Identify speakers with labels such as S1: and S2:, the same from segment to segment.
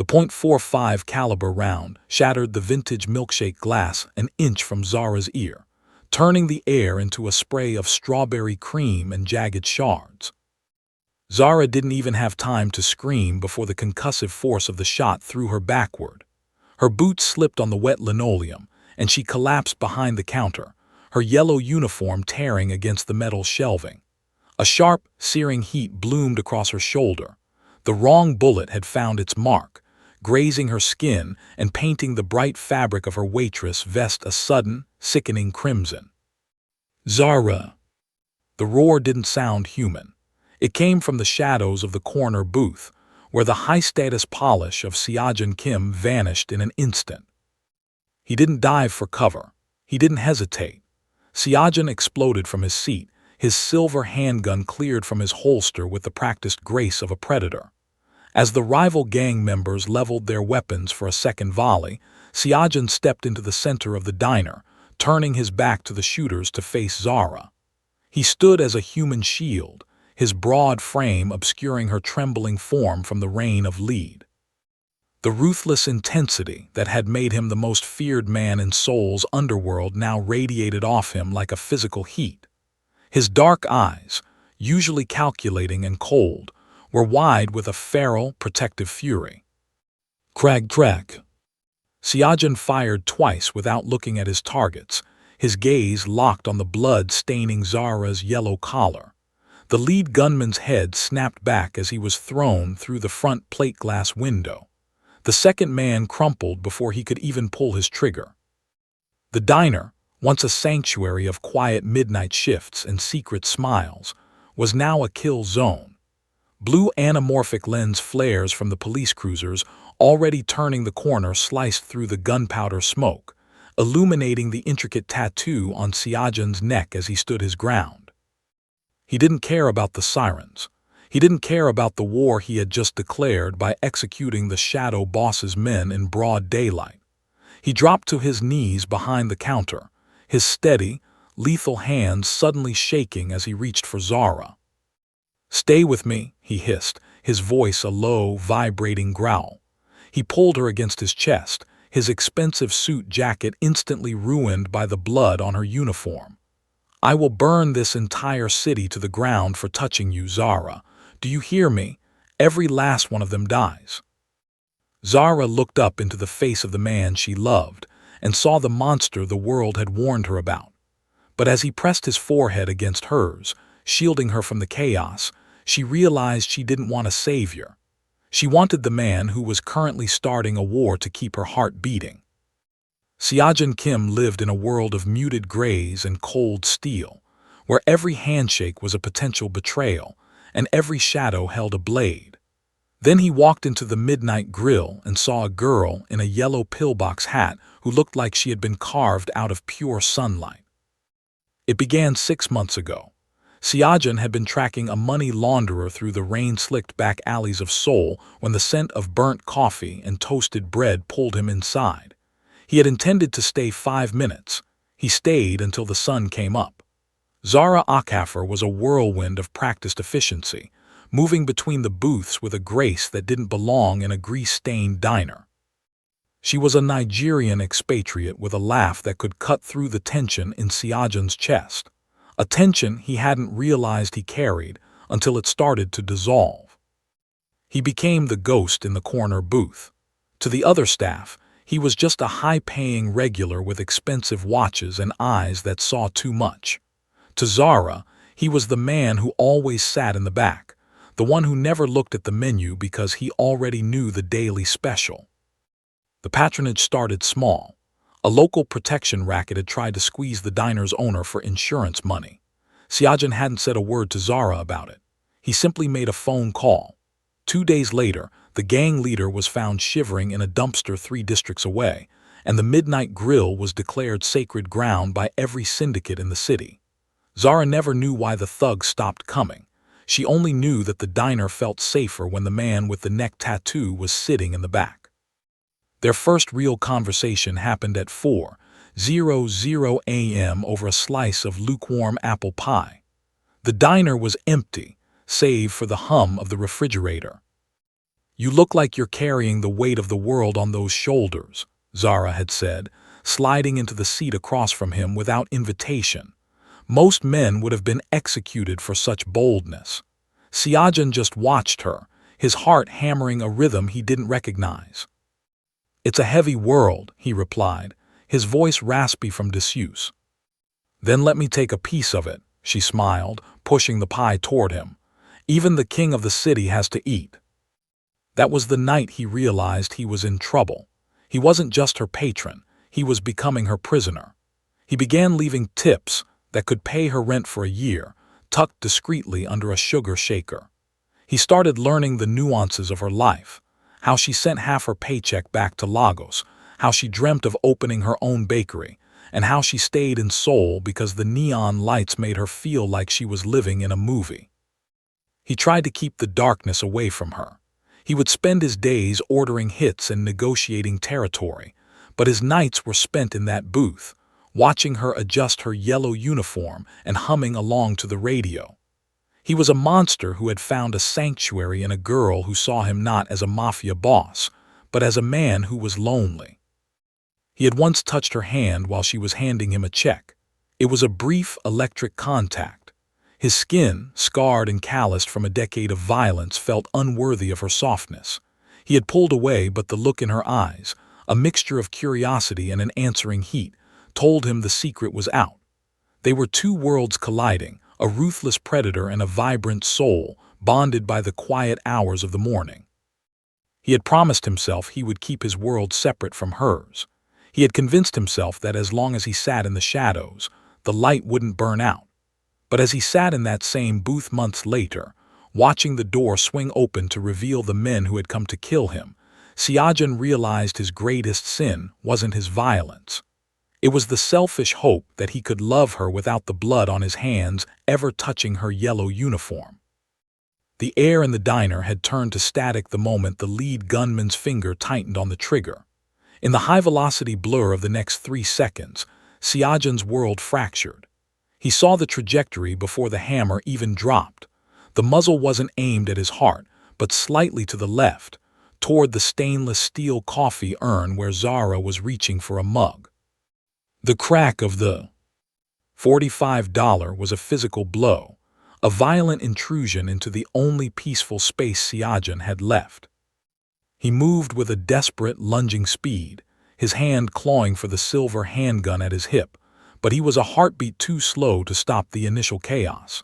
S1: The .45 caliber round shattered the vintage milkshake glass an inch from Zara's ear, turning the air into a spray of strawberry cream and jagged shards. Zara didn't even have time to scream before the concussive force of the shot threw her backward. Her boots slipped on the wet linoleum, and she collapsed behind the counter, her yellow uniform tearing against the metal shelving. A sharp, searing heat bloomed across her shoulder. The wrong bullet had found its mark, grazing her skin and painting the bright fabric of her Waitress vest a sudden, sickening crimson. Zara! The roar didn't sound human. It came from the shadows of the corner booth, where the high-status polish of Seojun Kim vanished in an instant. He didn't dive for cover. He didn't hesitate. Seojun exploded from his seat, his silver handgun cleared from his holster with the practiced grace of a predator. As the rival gang members leveled their weapons for a second volley, Seojun stepped into the center of the diner, turning his back to the shooters to face Zara. He stood as a human shield, his broad frame obscuring her trembling form from the rain of lead. The ruthless intensity that had made him the most feared man in Seoul's underworld now radiated off him like a physical heat. His dark eyes, usually calculating and cold, were wide with a feral, protective fury. Crack. Seojun fired twice without looking at his targets, his gaze locked on the blood-staining Zara's yellow collar. The lead gunman's head snapped back as he was thrown through the front plate glass window. The second man crumpled before he could even pull his trigger. The diner, once a sanctuary of quiet midnight shifts and secret smiles, was now a kill zone. Blue anamorphic lens flares from the police cruisers, already turning the corner, sliced through the gunpowder smoke, illuminating the intricate tattoo on Seojun's neck as he stood his ground. He didn't care about the sirens. He didn't care about the war he had just declared by executing the shadow boss's men in broad daylight. He dropped to his knees behind the counter, his steady, lethal hands suddenly shaking as he reached for Zara. "Stay with me," he hissed, his voice a low, vibrating growl. He pulled her against his chest, his expensive suit jacket instantly ruined by the blood on her uniform. "I will burn this entire city to the ground for touching you, Zara. Do you hear me? Every last one of them dies." Zara looked up into the face of the man she loved and saw the monster the world had warned her about. But as he pressed his forehead against hers, shielding her from the chaos, she realized she didn't want a savior. She wanted the man who was currently starting a war to keep her heart beating. Seojun Kim lived in a world of muted grays and cold steel, where every handshake was a potential betrayal, and every shadow held a blade. Then he walked into the midnight grill and saw a girl in a yellow pillbox hat who looked like she had been carved out of pure sunlight. It began 6 months ago. Seojun had been tracking a money launderer through the rain-slicked back alleys of Seoul when the scent of burnt coffee and toasted bread pulled him inside. He had intended to stay 5 minutes. He stayed until the sun came up. Zara Akafer was a whirlwind of practiced efficiency, moving between the booths with a grace that didn't belong in a grease-stained diner. She was a Nigerian expatriate with a laugh that could cut through the tension in Seojun's chest, a tension he hadn't realized he carried until it started to dissolve. He became the ghost in the corner booth. To the other staff, he was just a high-paying regular with expensive watches and eyes that saw too much. To Zara, he was the man who always sat in the back, the one who never looked at the menu because he already knew the daily special. The patronage started small. A local protection racket had tried to squeeze the diner's owner for insurance money. Seojun hadn't said a word to Zara about it. He simply made a phone call. 2 days later, the gang leader was found shivering in a dumpster 3 districts away, and the Midnight Grill was declared sacred ground by every syndicate in the city. Zara never knew why the thugs stopped coming. She only knew that the diner felt safer when the man with the neck tattoo was sitting in the back. Their first real conversation happened at 4:00 a.m. over a slice of lukewarm apple pie. The diner was empty, save for the hum of the refrigerator. "You look like you're carrying the weight of the world on those shoulders," Zara had said, sliding into the seat across from him without invitation. Most men would have been executed for such boldness. Seojun just watched her, his heart hammering a rhythm he didn't recognize. "It's a heavy world," he replied, his voice raspy from disuse. "Then let me take a piece of it," she smiled, pushing the pie toward him. "Even the king of the city has to eat." That was the night he realized he was in trouble. He wasn't just her patron, he was becoming her prisoner. He began leaving tips that could pay her rent for a year, tucked discreetly under a sugar shaker. He started learning the nuances of her life, how she sent half her paycheck back to Lagos, how she dreamt of opening her own bakery, and how she stayed in Seoul because the neon lights made her feel like she was living in a movie. He tried to keep the darkness away from her. He would spend his days ordering hits and negotiating territory, but his nights were spent in that booth, watching her adjust her yellow uniform and humming along to the radio. He was a monster who had found a sanctuary in a girl who saw him not as a mafia boss, but as a man who was lonely. He had once touched her hand while she was handing him a check. It was a brief electric contact. His skin, scarred and calloused from a decade of violence, felt unworthy of her softness. He had pulled away, but the look in her eyes, a mixture of curiosity and an answering heat, told him the secret was out. They were two worlds colliding, a ruthless predator and a vibrant soul, bonded by the quiet hours of the morning. He had promised himself he would keep his world separate from hers. He had convinced himself that as long as he sat in the shadows, the light wouldn't burn out. But as he sat in that same booth months later, watching the door swing open to reveal the men who had come to kill him, Seojun realized his greatest sin wasn't his violence. It was the selfish hope that he could love her without the blood on his hands ever touching her yellow uniform. The air in the diner had turned to static the moment the lead gunman's finger tightened on the trigger. In the high-velocity blur of the next 3 seconds, Seojun's world fractured. He saw the trajectory before the hammer even dropped. The muzzle wasn't aimed at his heart, but slightly to the left, toward the stainless steel coffee urn where Zara was reaching for a mug. The crack of the $45 was a physical blow, a violent intrusion into the only peaceful space Seojun had left. He moved with a desperate, lunging speed, his hand clawing for the silver handgun at his hip, but he was a heartbeat too slow to stop the initial chaos.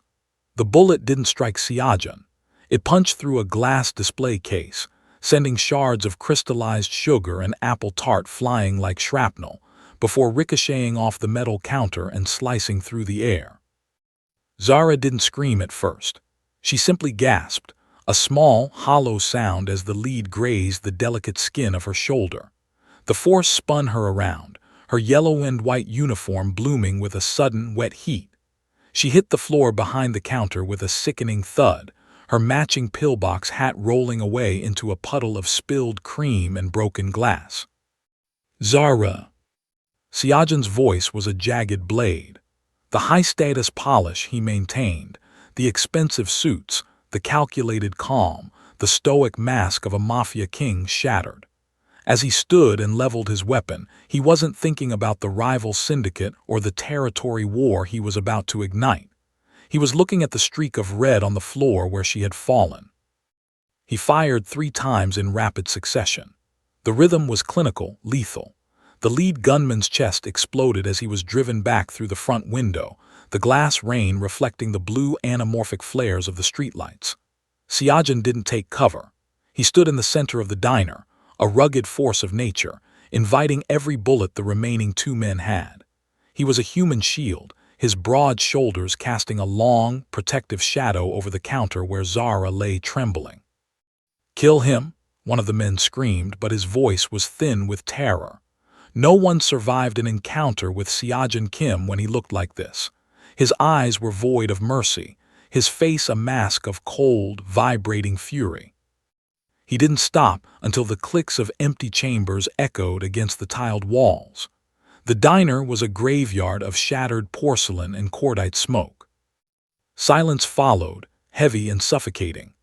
S1: The bullet didn't strike Seojun. It punched through a glass display case, sending shards of crystallized sugar and apple tart flying like shrapnel, before ricocheting off the metal counter and slicing through the air. Zara didn't scream at first. She simply gasped, a small, hollow sound as the lead grazed the delicate skin of her shoulder. The force spun her around, her yellow and white uniform blooming with a sudden, wet heat. She hit the floor behind the counter with a sickening thud, her matching pillbox hat rolling away into a puddle of spilled cream and broken glass. "Zara!" Seojun's voice was a jagged blade. The high-status polish he maintained, the expensive suits, the calculated calm, the stoic mask of a mafia king shattered. As he stood and leveled his weapon, he wasn't thinking about the rival syndicate or the territory war he was about to ignite. He was looking at the streak of red on the floor where she had fallen. He fired 3 times in rapid succession. The rhythm was clinical, lethal. The lead gunman's chest exploded as he was driven back through the front window, the glass rain reflecting the blue anamorphic flares of the streetlights. Seojun didn't take cover. He stood in the center of the diner, a rugged force of nature, inviting every bullet the remaining 2 men had. He was a human shield, his broad shoulders casting a long, protective shadow over the counter where Zara lay trembling. "Kill him," one of the men screamed, but his voice was thin with terror. No one survived an encounter with Seojun Kim when he looked like this. His eyes were void of mercy, his face a mask of cold, vibrating fury. He didn't stop until the clicks of empty chambers echoed against the tiled walls. The diner was a graveyard of shattered porcelain and cordite smoke. Silence followed, heavy and suffocating.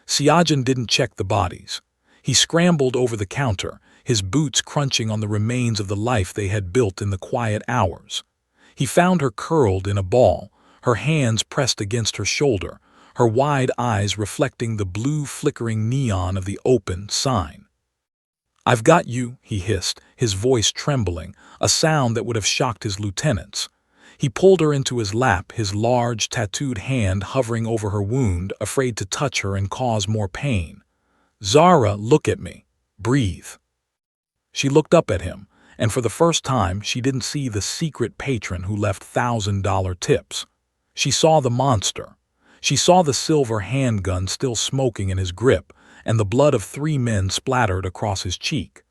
S1: Seojun didn't check the bodies. He scrambled over the counter, his boots crunching on the remains of the life they had built in the quiet hours. He found her curled in a ball, her hands pressed against her shoulder, her wide eyes reflecting the blue flickering neon of the open sign. "I've got you," he hissed, his voice trembling, a sound that would have shocked his lieutenants. He pulled her into his lap, his large, tattooed hand hovering over her wound, afraid to touch her and cause more pain. "Zara, look at me. Breathe." She looked up at him, and for the first time she didn't see the secret patron who left $1,000 tips. She saw the monster. She saw the silver handgun still smoking in his grip, and the blood of 3 men splattered across his cheek.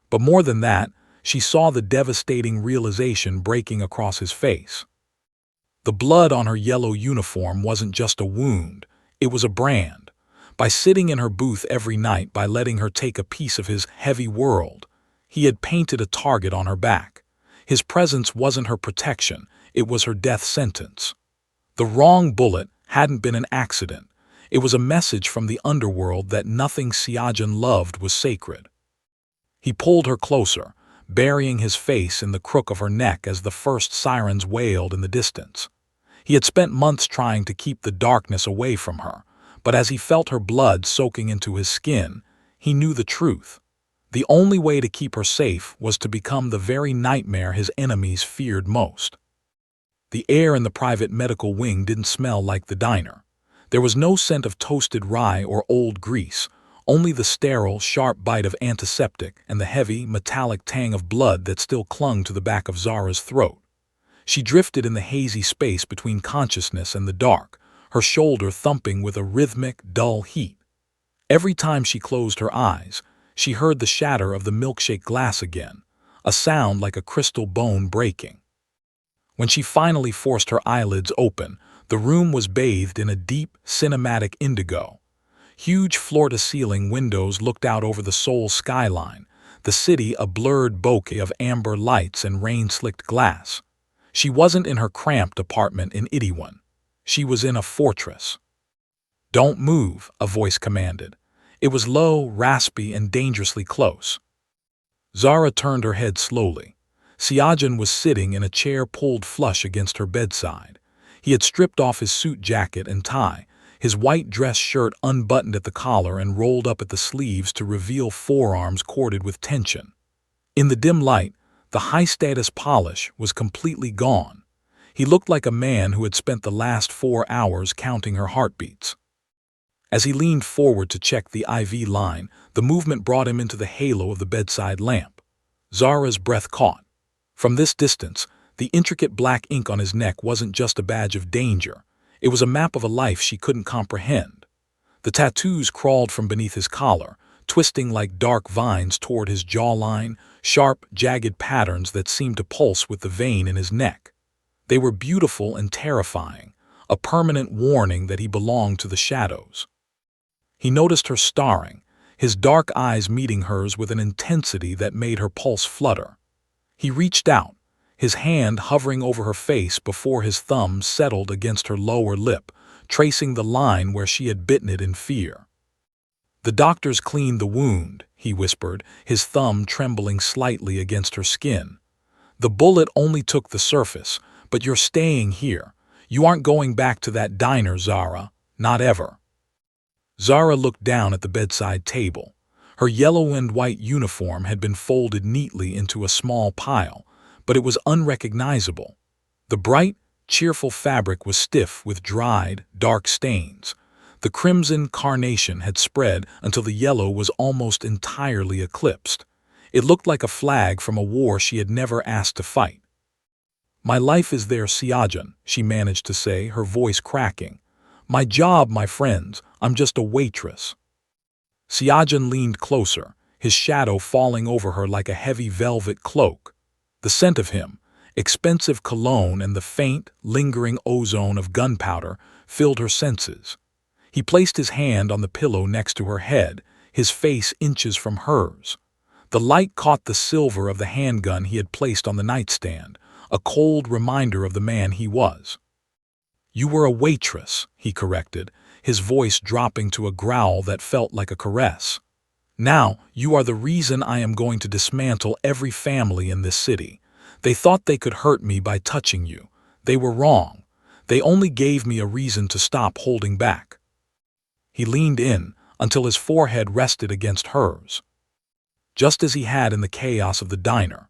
S1: But more than that, she saw the devastating realization breaking across his face. The blood on her yellow uniform wasn't just a wound, it was a brand. By sitting in her booth every night, by letting her take a piece of his heavy world, he had painted a target on her back. His presence wasn't her protection, it was her death sentence. The wrong bullet hadn't been an accident. It was a message from the underworld that nothing Seojun loved was sacred. He pulled her closer, burying his face in the crook of her neck as the first sirens wailed in the distance. He had spent months trying to keep the darkness away from her, but as he felt her blood soaking into his skin, he knew the truth. The only way to keep her safe was to become the very nightmare his enemies feared most. The air in the private medical wing didn't smell like the diner. There was no scent of toasted rye or old grease, only the sterile, sharp bite of antiseptic and the heavy, metallic tang of blood that still clung to the back of Zara's throat. She drifted in the hazy space between consciousness and the dark, her shoulder thumping with a rhythmic, dull heat. Every time she closed her eyes, she heard the shatter of the milkshake glass again, a sound like a crystal bone breaking. When she finally forced her eyelids open, the room was bathed in a deep, cinematic indigo. Huge floor-to-ceiling windows looked out over the Seoul skyline, the city a blurred bokeh of amber lights and rain-slicked glass. She wasn't in her cramped apartment in Itaewon. She was in a fortress. "Don't move," a voice commanded. It was low, raspy, and dangerously close. Zara turned her head slowly. Seojun was sitting in a chair pulled flush against her bedside. He had stripped off his suit jacket and tie, his white dress shirt unbuttoned at the collar and rolled up at the sleeves to reveal forearms corded with tension. In the dim light, the high-status polish was completely gone. He looked like a man who had spent the last 4 hours counting her heartbeats. As he leaned forward to check the IV line, the movement brought him into the halo of the bedside lamp. Zara's breath caught. From this distance, the intricate black ink on his neck wasn't just a badge of danger. It was a map of a life she couldn't comprehend. The tattoos crawled from beneath his collar, twisting like dark vines toward his jawline, sharp, jagged patterns that seemed to pulse with the vein in his neck. They were beautiful and terrifying, a permanent warning that he belonged to the shadows. He noticed her staring, his dark eyes meeting hers with an intensity that made her pulse flutter. He reached out, his hand hovering over her face before his thumb settled against her lower lip, tracing the line where she had bitten it in fear. "The doctors cleaned the wound," he whispered, his thumb trembling slightly against her skin. "The bullet only took the surface, but you're staying here. You aren't going back to that diner, Zara. Not ever." Zara looked down at the bedside table. Her yellow and white uniform had been folded neatly into a small pile, but it was unrecognizable. The bright, cheerful fabric was stiff with dried, dark stains. The crimson carnation had spread until the yellow was almost entirely eclipsed. It looked like a flag from a war she had never asked to fight. "My life is there, Seojun," she managed to say, her voice cracking. "My job, my friends, I'm just a waitress." Seojun leaned closer, his shadow falling over her like a heavy velvet cloak. The scent of him, expensive cologne and the faint, lingering ozone of gunpowder, filled her senses. He placed his hand on the pillow next to her head, his face inches from hers. The light caught the silver of the handgun he had placed on the nightstand, a cold reminder of the man he was. "You were a waitress," he corrected, his voice dropping to a growl that felt like a caress. Now, you are the reason I am going to dismantle every family in this city. They thought they could hurt me by touching you. They were wrong. They only gave me a reason to stop holding back." He leaned in until his forehead rested against hers. Just as he had in the chaos of the diner,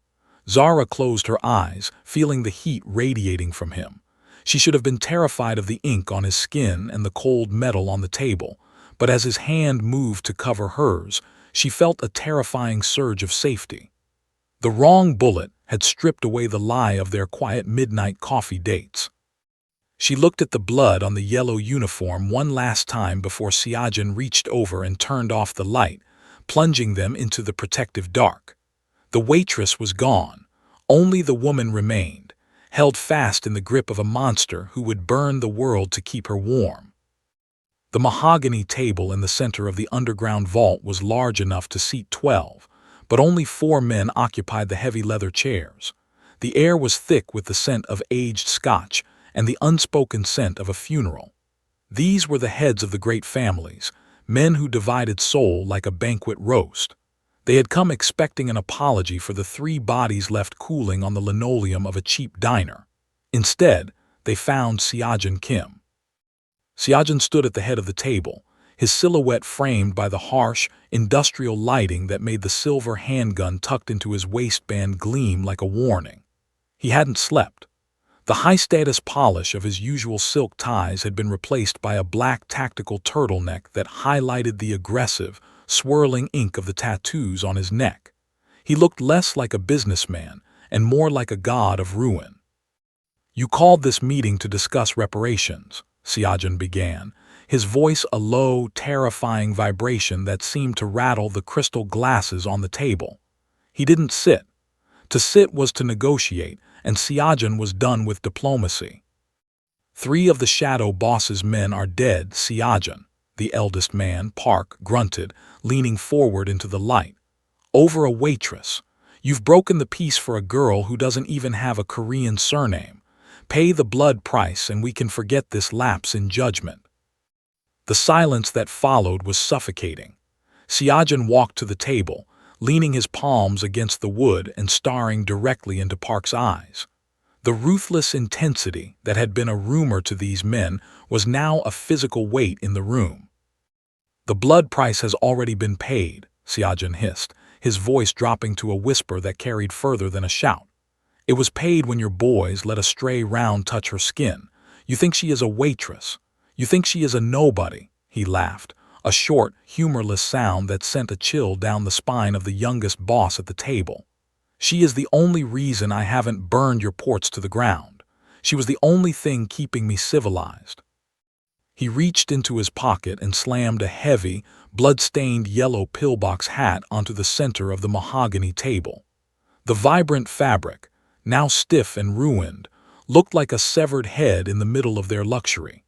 S1: Zara closed her eyes, feeling the heat radiating from him. She should have been terrified of the ink on his skin and the cold metal on the table, but as his hand moved to cover hers, she felt a terrifying surge of safety. The wrong bullet had stripped away the lie of their quiet midnight coffee dates. She looked at the blood on the yellow uniform one last time before Seojun reached over and turned off the light, plunging them into the protective dark. The waitress was gone. Only the woman remained, held fast in the grip of a monster who would burn the world to keep her warm. The mahogany table in the center of the underground vault was large enough to seat 12, but only 4 men occupied the heavy leather chairs. The air was thick with the scent of aged scotch and the unspoken scent of a funeral. These were the heads of the great families, men who divided Seoul like a banquet roast. They had come expecting an apology for the 3 bodies left cooling on the linoleum of a cheap diner. Instead, they found Seojun Kim. Seojun stood at the head of the table, his silhouette framed by the harsh, industrial lighting that made the silver handgun tucked into his waistband gleam like a warning. He hadn't slept. The high-status polish of his usual silk ties had been replaced by a black tactical turtleneck that highlighted the aggressive, swirling ink of the tattoos on his neck. He looked less like a businessman and more like a god of ruin. "You called this meeting to discuss reparations," Seojun began, his voice a low, terrifying vibration that seemed to rattle the crystal glasses on the table. He didn't sit. To sit was to negotiate, and Seojun was done with diplomacy. "3 of the Shadow Boss's men are dead, Seojun," the eldest man, Park, grunted, leaning forward into the light. "Over a waitress. You've broken the peace for a girl who doesn't even have a Korean surname. Pay the blood price and we can forget this lapse in judgment." The silence that followed was suffocating. Seojun walked to the table, leaning his palms against the wood and staring directly into Park's eyes. The ruthless intensity that had been a rumor to these men was now a physical weight in the room. "The blood price has already been paid," Seojun hissed, his voice dropping to a whisper that carried further than a shout. "It was paid when your boys let a stray round touch her skin. You think she is a waitress. You think she is a nobody," he laughed, a short, humorless sound that sent a chill down the spine of the youngest boss at the table. "She is the only reason I haven't burned your ports to the ground. She was the only thing keeping me civilized." He reached into his pocket and slammed a heavy, blood-stained yellow pillbox hat onto the center of the mahogany table. The vibrant fabric, now stiff and ruined, looked like a severed head in the middle of their luxury.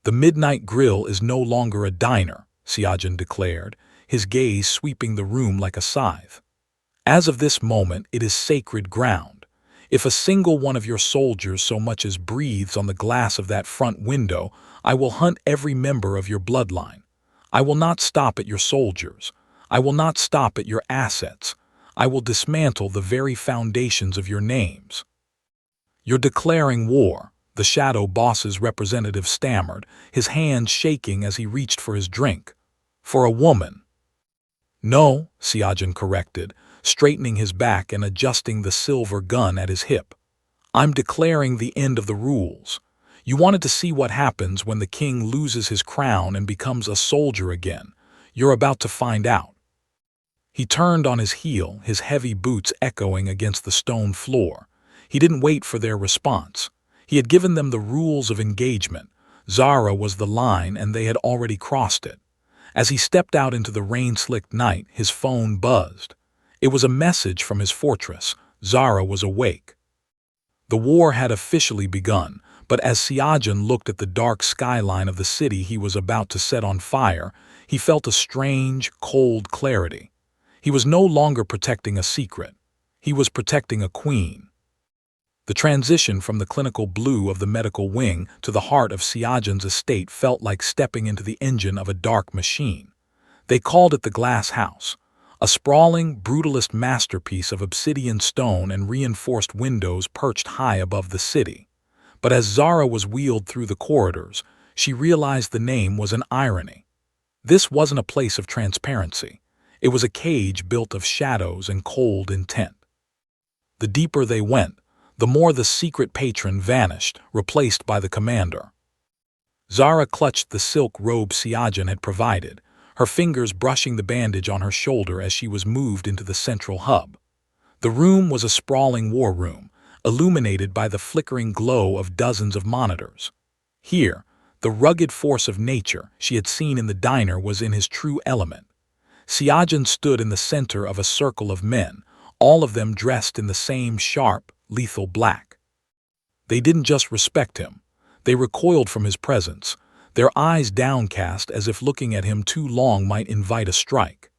S1: "The Midnight Grill is no longer a diner," Seojun declared, his gaze sweeping the room like a scythe. "As of this moment, it is sacred ground. If a single one of your soldiers so much as breathes on the glass of that front window, I will hunt every member of your bloodline. I will not stop at your soldiers. I will not stop at your assets. I will dismantle the very foundations of your names." "You're declaring war," the Shadow Boss's representative stammered, his hand shaking as he reached for his drink. "For a woman." "No," Seojun corrected, straightening his back and adjusting the silver gun at his hip. "I'm declaring the end of the rules. You wanted to see what happens when the king loses his crown and becomes a soldier again. You're about to find out." He turned on his heel, his heavy boots echoing against the stone floor. He didn't wait for their response. He had given them the rules of engagement. Zara was the line and they had already crossed it. As he stepped out into the rain-slicked night, his phone buzzed. It was a message from his fortress. Zara was awake. The war had officially begun, but as Seojun looked at the dark skyline of the city he was about to set on fire, he felt a strange, cold clarity. He was no longer protecting a secret. He was protecting a queen. The transition from the clinical blue of the medical wing to the heart of Seojun's estate felt like stepping into the engine of a dark machine. They called it the Glass House, a sprawling, brutalist masterpiece of obsidian stone and reinforced windows perched high above the city. But as Zara was wheeled through the corridors, she realized the name was an irony. This wasn't a place of transparency. It was a cage built of shadows and cold intent. The deeper they went, the more the secret patron vanished, replaced by the commander. Zara clutched the silk robe Seojun had provided, her fingers brushing the bandage on her shoulder as she was moved into the central hub. The room was a sprawling war room, illuminated by the flickering glow of dozens of monitors. Here, the rugged force of nature she had seen in the diner was in his true element. Seojun stood in the center of a circle of men, all of them dressed in the same sharp, lethal black. They didn't just respect him. They recoiled from his presence, their eyes downcast as if looking at him too long might invite a strike.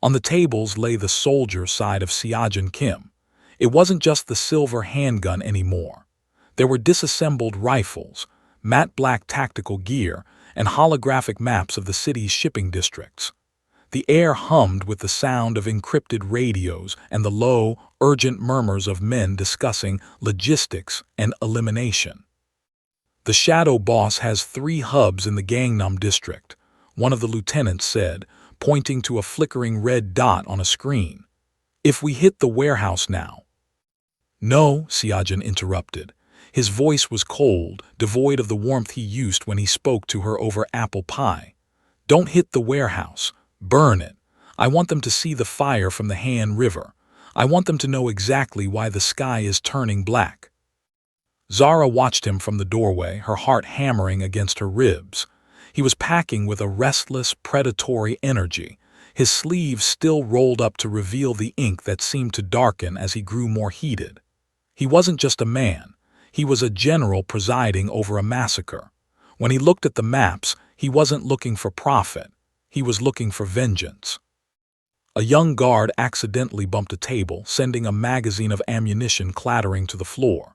S1: On the tables lay the soldier side of Seojun Kim. It wasn't just the silver handgun anymore. There were disassembled rifles, matte black tactical gear, and holographic maps of the city's shipping districts. The air hummed with the sound of encrypted radios and the low, urgent murmurs of men discussing logistics and elimination. "The Shadow Boss has 3 hubs in the Gangnam district," one of the lieutenants said, pointing to a flickering red dot on a screen. "If we hit the warehouse now—" "No," Seojun interrupted. His voice was cold, devoid of the warmth he used when he spoke to her over apple pie. "Don't hit the warehouse. Burn it. I want them to see the fire from the Han River. I want them to know exactly why the sky is turning black." Zara watched him from the doorway, her heart hammering against her ribs. He was packing with a restless, predatory energy, his sleeves still rolled up to reveal the ink that seemed to darken as he grew more heated. He wasn't just a man. He was a general presiding over a massacre. When he looked at the maps, he wasn't looking for profit. He was looking for vengeance. A young guard accidentally bumped a table, sending a magazine of ammunition clattering to the floor.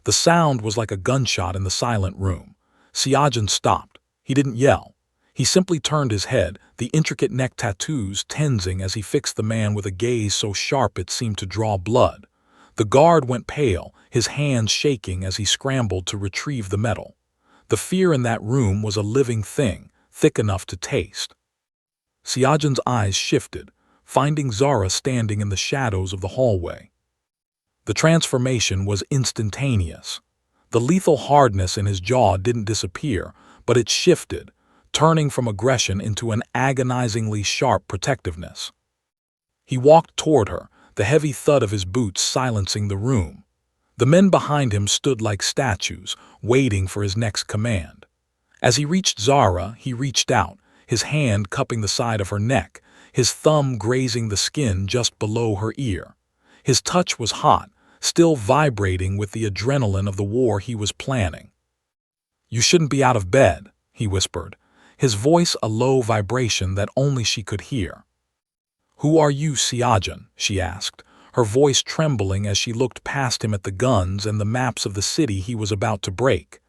S1: The sound was like a gunshot in the silent room. Seojun stopped. He didn't yell. He simply turned his head, the intricate neck tattoos tensing as he fixed the man with a gaze so sharp it seemed to draw blood. The guard went pale, his hands shaking as he scrambled to retrieve the metal. The fear in that room was a living thing, thick enough to taste. Seojun's eyes shifted, finding Zara standing in the shadows of the hallway. The transformation was instantaneous. The lethal hardness in his jaw didn't disappear, but it shifted, turning from aggression into an agonizingly sharp protectiveness. He walked toward her, the heavy thud of his boots silencing the room. The men behind him stood like statues, waiting for his next command. As he reached Zara, he reached out, his hand cupping the side of her neck, his thumb grazing the skin just below her ear. His touch was hot, still vibrating with the adrenaline of the war he was planning. "You shouldn't be out of bed," he whispered, his voice a low vibration that only she could hear. "Who are you, Seojun?" she asked, her voice trembling as she looked past him at the guns and the maps of the city he was about to break.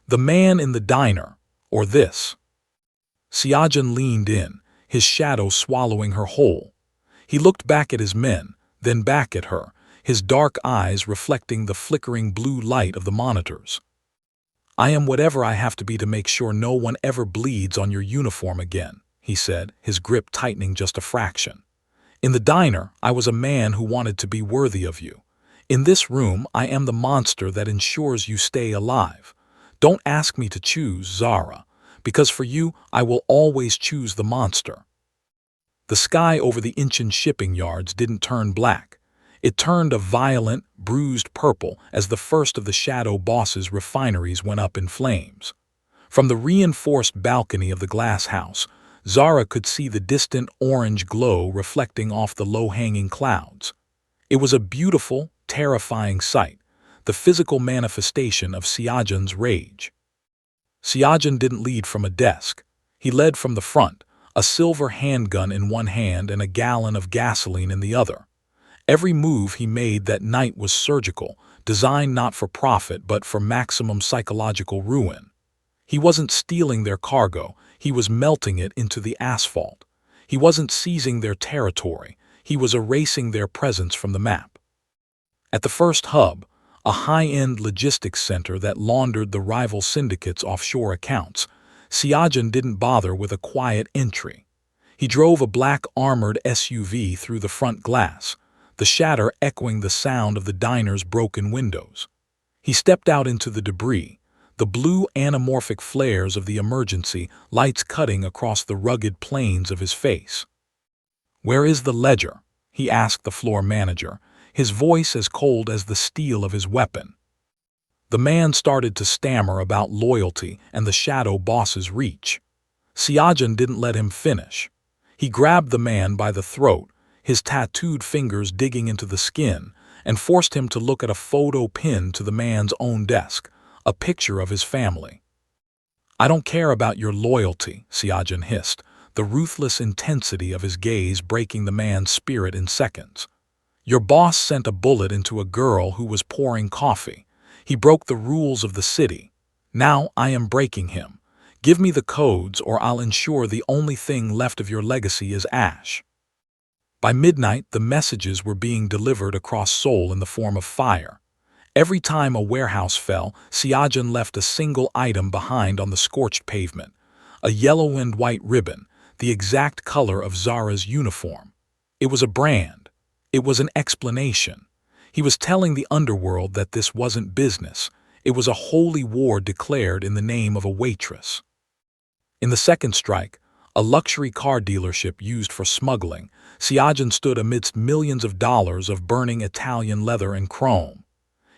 S1: "The man in the diner, or this?" Seojun leaned in, his shadow swallowing her whole. He looked back at his men, then back at her, his dark eyes reflecting the flickering blue light of the monitors. "I am whatever I have to be to make sure no one ever bleeds on your uniform again," he said, his grip tightening just a fraction. "In the diner, I was a man who wanted to be worthy of you. In this room, I am the monster that ensures you stay alive. Don't ask me to choose, Zara, because for you, I will always choose the monster." The sky over the Incheon shipping yards didn't turn black. It turned a violent, bruised purple as the first of the Shadow Boss's refineries went up in flames. From the reinforced balcony of the glass house, Zara could see the distant orange glow reflecting off the low-hanging clouds. It was a beautiful, terrifying sight, the physical manifestation of Seojun's rage. Seojun didn't lead from a desk. He led from the front, a silver handgun in one hand and a gallon of gasoline in the other. Every move he made that night was surgical, designed not for profit but for maximum psychological ruin. He wasn't stealing their cargo, he was melting it into the asphalt. He wasn't seizing their territory, he was erasing their presence from the map. At the first hub, a high-end logistics center that laundered the rival syndicate's offshore accounts, Seojun didn't bother with a quiet entry. He drove a black armored SUV through the front glass, the shatter echoing the sound of the diner's broken windows. He stepped out into the debris, the blue anamorphic flares of the emergency lights cutting across the rugged planes of his face. "Where is the ledger?" he asked the floor manager, his voice as cold as the steel of his weapon. The man started to stammer about loyalty and the shadow boss's reach. Seojun didn't let him finish. He grabbed the man by the throat, his tattooed fingers digging into the skin, and forced him to look at a photo pinned to the man's own desk, a picture of his family. "I don't care about your loyalty," Seojun hissed, the ruthless intensity of his gaze breaking the man's spirit in seconds. "Your boss sent a bullet into a girl who was pouring coffee. He broke the rules of the city. Now I am breaking him. Give me the codes or I'll ensure the only thing left of your legacy is ash." By midnight, the messages were being delivered across Seoul in the form of fire. Every time a warehouse fell, Seojun left a single item behind on the scorched pavement, a yellow and white ribbon, the exact color of Zara's uniform. It was a brand. It was an explanation. He was telling the underworld that this wasn't business. It was a holy war declared in the name of a waitress. In the second strike, a luxury car dealership used for smuggling, Seojun stood amidst millions of dollars of burning Italian leather and chrome.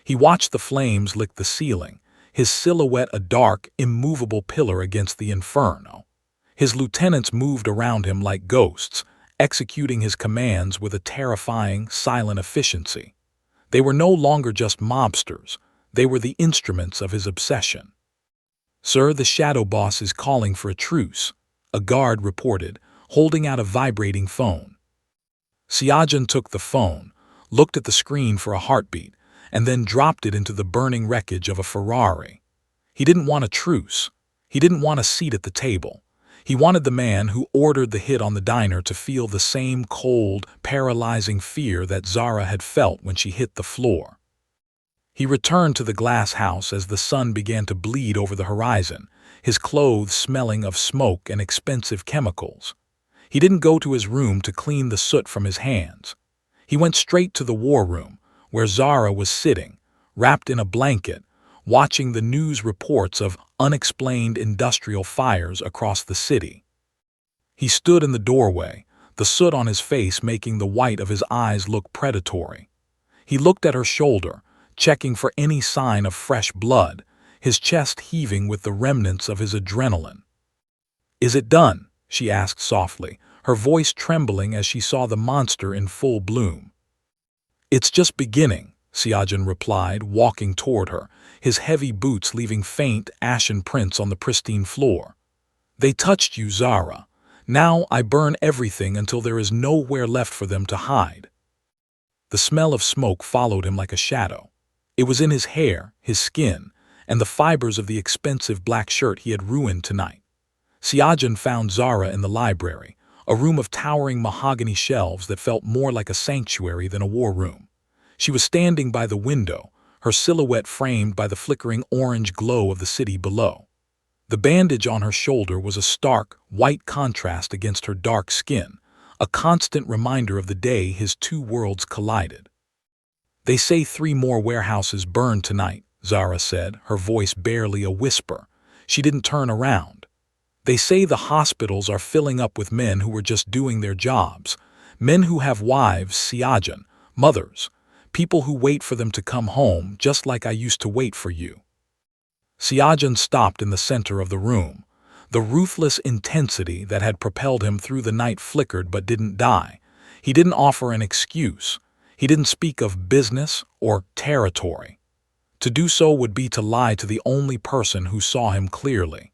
S1: He watched the flames lick the ceiling, his silhouette a dark, immovable pillar against the inferno. His lieutenants moved around him like ghosts, executing his commands with a terrifying, silent efficiency. They were no longer just mobsters, they were the instruments of his obsession. "Sir, the shadow boss is calling for a truce," a guard reported, holding out a vibrating phone. Seojun took the phone, looked at the screen for a heartbeat, and then dropped it into the burning wreckage of a Ferrari. He didn't want a truce. He didn't want a seat at the table. He wanted the man who ordered the hit on the diner to feel the same cold, paralyzing fear that Zara had felt when she hit the floor. He returned to the glass house as the sun began to bleed over the horizon, his clothes smelling of smoke and expensive chemicals. He didn't go to his room to clean the soot from his hands. He went straight to the war room, where Zara was sitting, wrapped in a blanket, watching the news reports of unexplained industrial fires across the city. He stood in the doorway, the soot on his face making the white of his eyes look predatory. He looked at her shoulder, checking for any sign of fresh blood, his chest heaving with the remnants of his adrenaline. "Is it done?" she asked softly, her voice trembling as she saw the monster in full bloom. "It's just beginning," Seojun replied, walking toward her, his heavy boots leaving faint, ashen prints on the pristine floor. "They touched you, Zara. Now I burn everything until there is nowhere left for them to hide." The smell of smoke followed him like a shadow. It was in his hair, his skin, and the fibers of the expensive black shirt he had ruined tonight. Seojun found Zara in the library, a room of towering mahogany shelves that felt more like a sanctuary than a war room. She was standing by the window, her silhouette framed by the flickering orange glow of the city below. The bandage on her shoulder was a stark, white contrast against her dark skin, a constant reminder of the day his two worlds collided. "They say 3 more warehouses burned tonight," Zara said, her voice barely a whisper. She didn't turn around. "They say the hospitals are filling up with men who were just doing their jobs, men who have wives, Seojun, mothers, people who wait for them to come home, just like I used to wait for you." Seojun stopped in the center of the room. The ruthless intensity that had propelled him through the night flickered but didn't die. He didn't offer an excuse. He didn't speak of business or territory. To do so would be to lie to the only person who saw him clearly.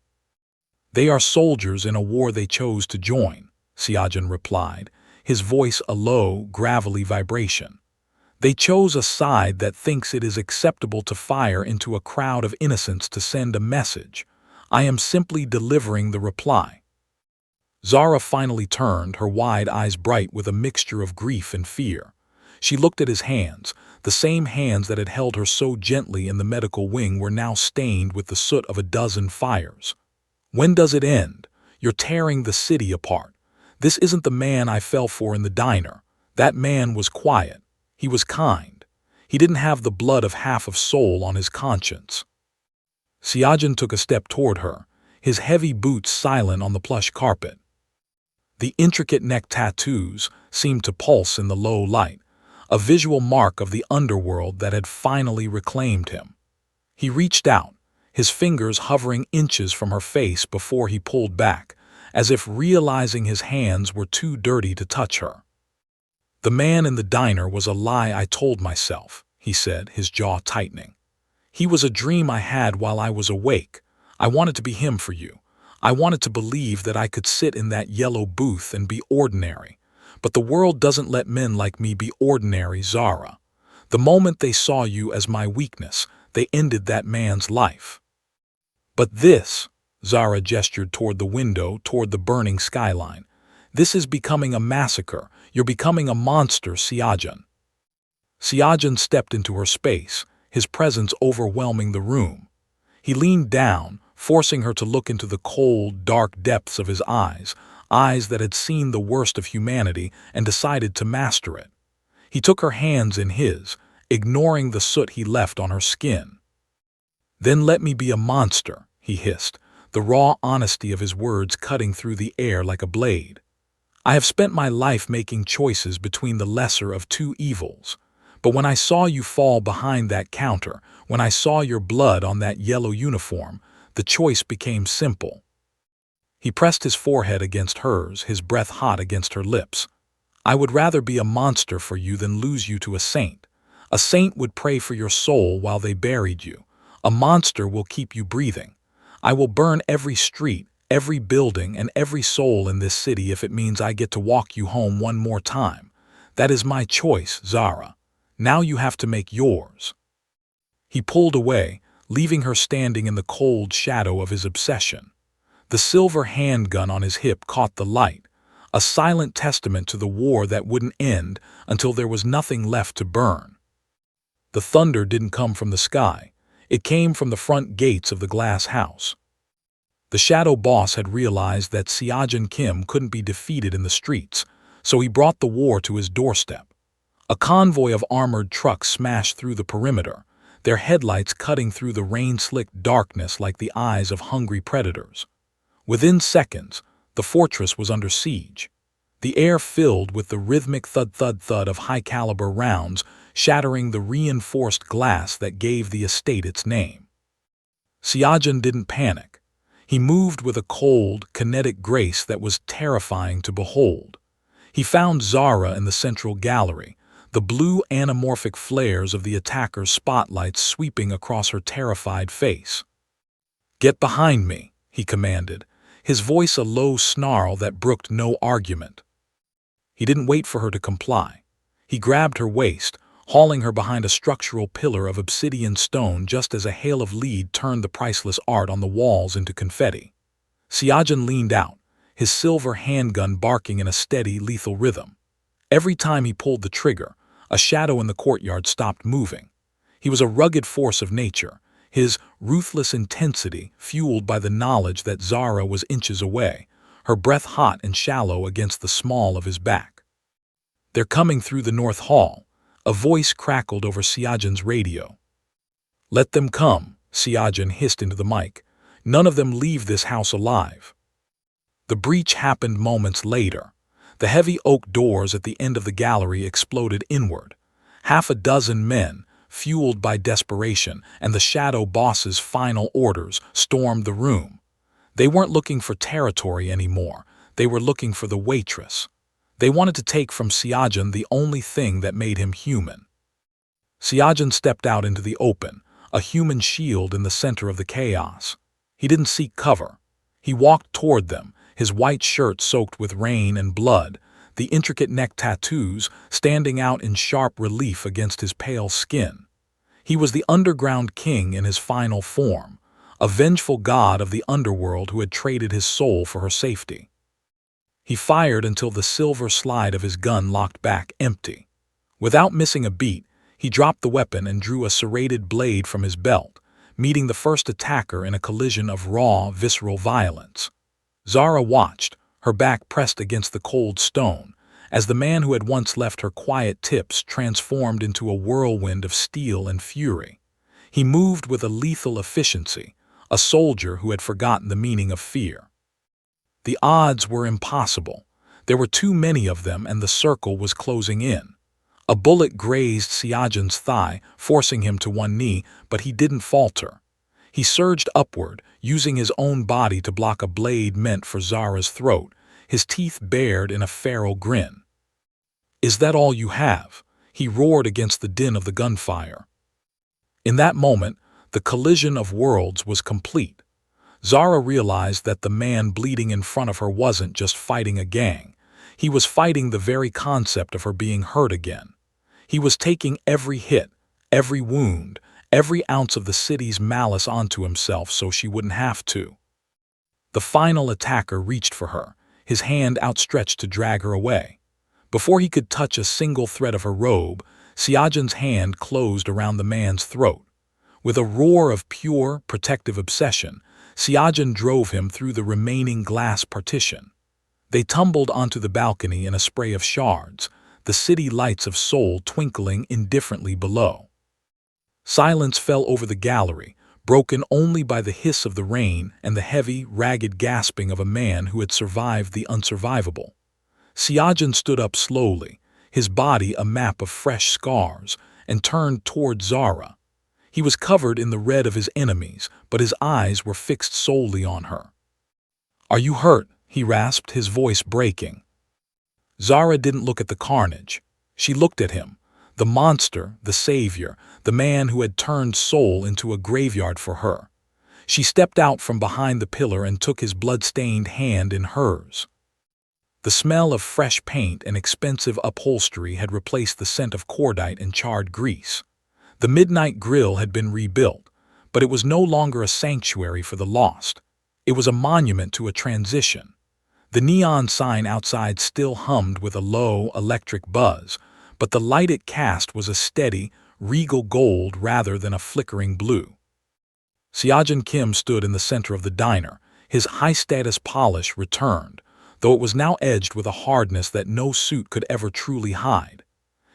S1: "They are soldiers in a war they chose to join," Seojun replied, his voice a low, gravelly vibration. "They chose a side that thinks it is acceptable to fire into a crowd of innocents to send a message. I am simply delivering the reply." Zara finally turned, her wide eyes bright with a mixture of grief and fear. She looked at his hands. The same hands that had held her so gently in the medical wing were now stained with the soot of a dozen fires. When does it end? You're tearing the city apart. This isn't the man I fell for in the diner. That man was quiet. He was kind. He didn't have the blood of half of Seoul on his conscience. Seojun took a step toward her, his heavy boots silent on the plush carpet. The intricate neck tattoos seemed to pulse in the low light, a visual mark of the underworld that had finally reclaimed him. He reached out, his fingers hovering inches from her face before he pulled back, as if realizing his hands were too dirty to touch her. "The man in the diner was a lie I told myself," he said, his jaw tightening. "He was a dream I had while I was awake. I wanted to be him for you. I wanted to believe that I could sit in that yellow booth and be ordinary. But the world doesn't let men like me be ordinary, Zara. The moment they saw you as my weakness, they ended that man's life." "But this," Zara gestured toward the window, toward the burning skyline, "this is becoming a massacre. You're becoming a monster, Seojun." Seojun stepped into her space, his presence overwhelming the room. He leaned down, forcing her to look into the cold, dark depths of his eyes, eyes that had seen the worst of humanity and decided to master it. He took her hands in his, ignoring the soot he left on her skin. "Then let me be a monster," he hissed, the raw honesty of his words cutting through the air like a blade. "I have spent my life making choices between the lesser of two evils. But when I saw you fall behind that counter, when I saw your blood on that yellow uniform, the choice became simple." He pressed his forehead against hers, his breath hot against her lips. "I would rather be a monster for you than lose you to a saint. A saint would pray for your soul while they buried you. A monster will keep you breathing. I will burn every street, every building, and every soul in this city if it means I get to walk you home one more time. That is my choice, Zara. Now you have to make yours." He pulled away, leaving her standing in the cold shadow of his obsession. The silver handgun on his hip caught the light, a silent testament to the war that wouldn't end until there was nothing left to burn. The thunder didn't come from the sky. It came from the front gates of the glass house. The shadow boss had realized that Seojun Kim couldn't be defeated in the streets, so he brought the war to his doorstep. A convoy of armored trucks smashed through the perimeter, their headlights cutting through the rain-slicked darkness like the eyes of hungry predators. Within seconds, the fortress was under siege. The air filled with the rhythmic thud-thud-thud of high-caliber rounds, shattering the reinforced glass that gave the estate its name. Seojun didn't panic. He moved with a cold, kinetic grace that was terrifying to behold. He found Zara in the central gallery, the blue anamorphic flares of the attacker's spotlights sweeping across her terrified face. "Get behind me," he commanded, his voice a low snarl that brooked no argument. He didn't wait for her to comply. He grabbed her waist, hauling her behind a structural pillar of obsidian stone just as a hail of lead turned the priceless art on the walls into confetti. Seojun leaned out, his silver handgun barking in a steady, lethal rhythm. Every time he pulled the trigger, a shadow in the courtyard stopped moving. He was a rugged force of nature, his ruthless intensity fueled by the knowledge that Zara was inches away, her breath hot and shallow against the small of his back. "They're coming through the north hall," a voice crackled over Seojun's radio. "Let them come," Seojun hissed into the mic. "None of them leave this house alive." The breach happened moments later. The heavy oak doors at the end of the gallery exploded inward. Half a dozen men, fueled by desperation and the shadow boss's final orders, stormed the room. They weren't looking for territory anymore. They were looking for the Waitress. They wanted to take from Seojun the only thing that made him human. Seojun stepped out into the open, a human shield in the center of the chaos. He didn't seek cover. He walked toward them, his white shirt soaked with rain and blood, the intricate neck tattoos standing out in sharp relief against his pale skin. He was the underground king in his final form, a vengeful god of the underworld who had traded his soul for her safety. He fired until the silver slide of his gun locked back empty. Without missing a beat, he dropped the weapon and drew a serrated blade from his belt, meeting the first attacker in a collision of raw, visceral violence. Zara watched, her back pressed against the cold stone, as the man who had once left her quiet tips transformed into a whirlwind of steel and fury. He moved with a lethal efficiency, a soldier who had forgotten the meaning of fear. The odds were impossible. There were too many of them and the circle was closing in. A bullet grazed Seojun's thigh, forcing him to one knee, but he didn't falter. He surged upward, using his own body to block a blade meant for Zara's throat, his teeth bared in a feral grin. "Is that all you have?" he roared against the din of the gunfire. In that moment, the collision of worlds was complete. Zara realized that the man bleeding in front of her wasn't just fighting a gang. He was fighting the very concept of her being hurt again. He was taking every hit, every wound, every ounce of the city's malice onto himself so she wouldn't have to. The final attacker reached for her, his hand outstretched to drag her away. Before he could touch a single thread of her robe, Seojun's hand closed around the man's throat. With a roar of pure, protective obsession, Seojun drove him through the remaining glass partition. They tumbled onto the balcony in a spray of shards, the city lights of Seoul twinkling indifferently below. Silence fell over the gallery, broken only by the hiss of the rain and the heavy, ragged gasping of a man who had survived the unsurvivable. Seojun stood up slowly, his body a map of fresh scars, and turned toward Zara. He was covered in the red of his enemies, but his eyes were fixed solely on her. "Are you hurt?" he rasped, his voice breaking. Zara didn't look at the carnage. She looked at him, the monster, the savior, the man who had turned Seoul into a graveyard for her. She stepped out from behind the pillar and took his blood-stained hand in hers. The smell of fresh paint and expensive upholstery had replaced the scent of cordite and charred grease. The midnight grill had been rebuilt, but it was no longer a sanctuary for the lost. It was a monument to a transition. The neon sign outside still hummed with a low, electric buzz, but the light it cast was a steady, regal gold rather than a flickering blue. Seojun Kim stood in the center of the diner, his high-status polish returned, though it was now edged with a hardness that no suit could ever truly hide.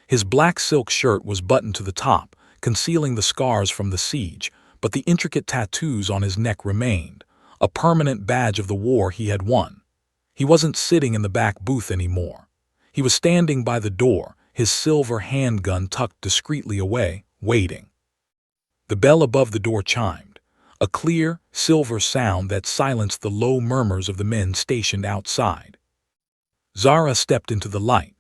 S1: His black silk shirt was buttoned to the top, concealing the scars from the siege, but the intricate tattoos on his neck remained, a permanent badge of the war he had won. He wasn't sitting in the back booth anymore. He was standing by the door, his silver handgun tucked discreetly away, waiting. The bell above the door chimed, a clear, silver sound that silenced the low murmurs of the men stationed outside. Zara stepped into the light.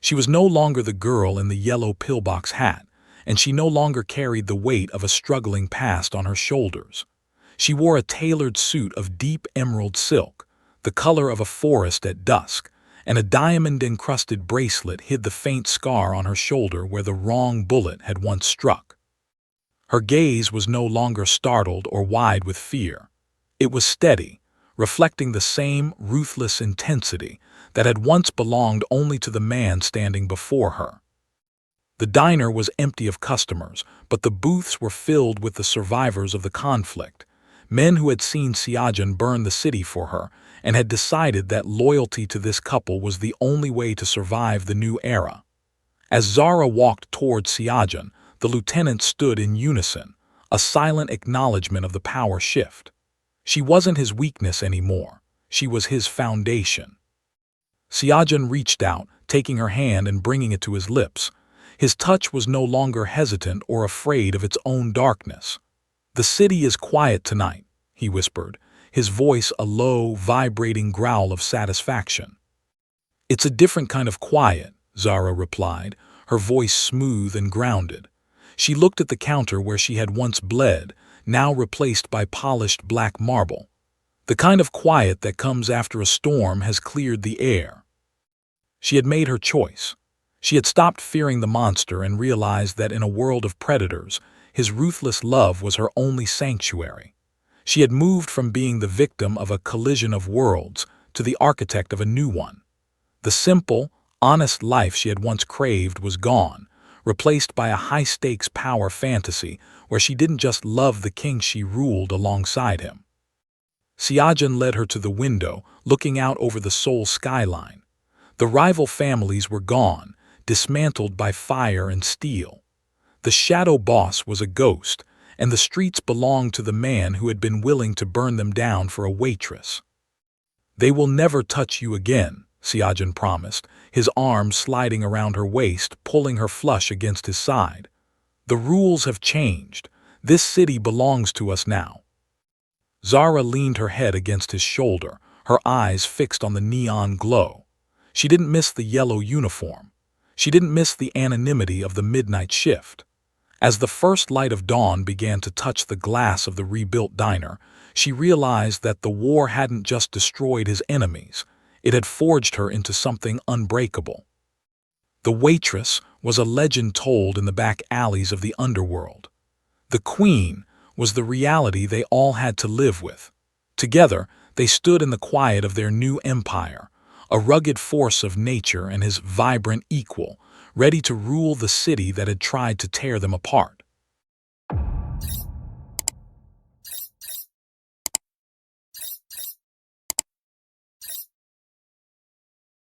S1: She was no longer the girl in the yellow pillbox hat, and she no longer carried the weight of a struggling past on her shoulders. She wore a tailored suit of deep emerald silk, the color of a forest at dusk, and a diamond-encrusted bracelet hid the faint scar on her shoulder where the wrong bullet had once struck. Her gaze was no longer startled or wide with fear. It was steady, reflecting the same ruthless intensity that had once belonged only to the man standing before her. The diner was empty of customers, but the booths were filled with the survivors of the conflict, men who had seen Seojun burn the city for her and had decided that loyalty to this couple was the only way to survive the new era. As Zara walked toward Seojun, the lieutenants stood in unison, a silent acknowledgement of the power shift. She wasn't his weakness anymore. She was his foundation. Seojun reached out, taking her hand and bringing it to his lips. His touch was no longer hesitant or afraid of its own darkness. "The city is quiet tonight," he whispered, his voice a low, vibrating growl of satisfaction. "It's a different kind of quiet," Zara replied, her voice smooth and grounded. She looked at the counter where she had once bled, now replaced by polished black marble. The kind of quiet that comes after a storm has cleared the air. She had made her choice. She had stopped fearing the monster and realized that in a world of predators, his ruthless love was her only sanctuary. She had moved from being the victim of a collision of worlds to the architect of a new one. The simple, honest life she had once craved was gone, replaced by a high-stakes power fantasy where she didn't just love the king, she ruled alongside him. Seojun led her to the window, looking out over the Seoul skyline. The rival families were gone, dismantled by fire and steel. The shadow boss was a ghost, and the streets belonged to the man who had been willing to burn them down for a waitress. "They will never touch you again," Seojun promised, his arms sliding around her waist, pulling her flush against his side. "The rules have changed. This city belongs to us now." Zara leaned her head against his shoulder, her eyes fixed on the neon glow. She didn't miss the yellow uniform. She didn't miss the anonymity of the midnight shift. As the first light of dawn began to touch the glass of the rebuilt diner, she realized that the war hadn't just destroyed his enemies, it had forged her into something unbreakable. The waitress was a legend told in the back alleys of the underworld. The queen was the reality they all had to live with. Together, they stood in the quiet of their new empire, a rugged force of nature and his vibrant equal, ready to rule the city that had tried to tear them apart.